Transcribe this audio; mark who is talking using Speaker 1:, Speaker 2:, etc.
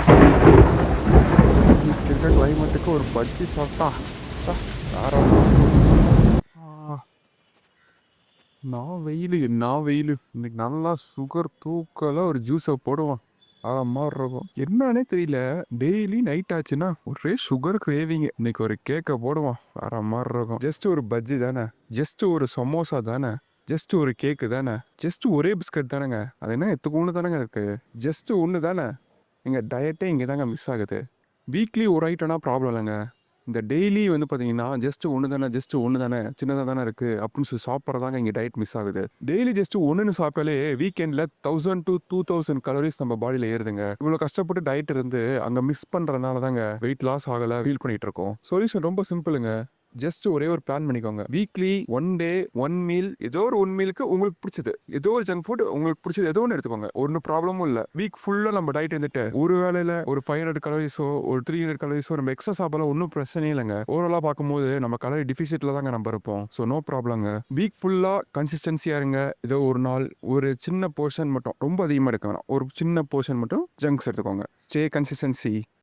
Speaker 1: இன்னைக்கு இருக்க கிளைமேட்டுக்கு ஒரு பஜ்ஜி சாப்பிட்டா சா வேற ஆ, நான் வெயில் இன்னைக்கு நல்லா சுகர் தூக்கல ஒரு ஜூஸை போடுவான் அத மாதிரி இருக்கும் என்னன்னே தெரியல. டெய்லி நைட் ஆச்சுன்னா ஒரே சுகர் கிரேவிங். இன்னைக்கு ஒரு கேக்கை போடுவான் வேற மாதிரி இருக்கும். ஜஸ்ட் ஒரு பஜ்ஜி தானே, ஜஸ்ட் ஒரு சமோசா தானே, ஜஸ்ட் ஒரு கேக்கு தானே, ஜஸ்ட் ஒரே பிஸ்கட் தானேங்க. அது என்ன எத்துக்கு தானேங்க இருக்கு. ஜஸ்ட் ஒன்று தானே. எங்க டயட்டே இங்கே தாங்க மிஸ் ஆகுது. வீக்லி ஒரு ஐட்டம்னா ப்ராப்ளம் இல்லைங்க. இந்த டெய்லி வந்து பார்த்தீங்கன்னா ஜஸ்ட் ஒன்று தானே சின்னதாக தானே இருக்குது அப்படின்னு சொல்லி சாப்பிட்றதாங்க இங்கே டயட் மிஸ் ஆகுது. டெய்லி ஜஸ்ட் ஒன்றுன்னு சாப்பிட்டாலே வீக்கெண்டில் 1000 to 2000 கலோரிஸ் நம்ம பாடியில் ஏறுதுங்க. இவ்வளோ கஷ்டப்பட்டு டயட் இருந்து அங்கே மிஸ் பண்ணுறதுனால தாங்க வெயிட் லாஸ் ஆகலை ஃபீல் பண்ணிட்டு இருக்கோம். சொல்யூஷன் ரொம்ப சிம்பிளுங்க. ஜஸ்ட் ஒரே ஒரு பிளான் பண்ணிக்கோங்க. வீக்லி 1 டே 1 மீல், ஏதோ ஒரு 1 மீலுக்கு உங்களுக்கு பிடிச்சது ஏதோ ஒரு ஜங்க் ஃபுட் உங்களுக்கு பிடிச்சது ஏதோ ஒன்று எடுத்துக்கோங்க. ஒன்றும் ப்ராப்ளமும் இல்லை. வீக் ஃபுல்லாக நம்ம டயட் இருந்துட்டு ஒரு வேளையில ஒரு 500 கலோரிஸோ ஒரு 300 கலோரிஸோ நம்ம எக்ஸ்ட்ரா சாப்பிடலாம், ஒன்றும் பிரச்சனையே இல்லைங்க. ஓவராலாக பார்க்கும்போது நம்ம கலரி டிஃபிசிட்ல தாங்க நம்ம இருப்போம். So no ப்ராப்ளங்க. வீக் ஃபுல்லாக கன்சிஸ்டன்சியாக இருங்க. ஏதோ ஒரு நாள் ஒரு சின்ன போர்ஷன் மட்டும், ரொம்ப அதிகமாக எடுக்க வேணாம், ஒரு சின்ன போர்ஷன் மட்டும் ஜங்க்ஸ் எடுத்துக்கோங்க. Stay consistency.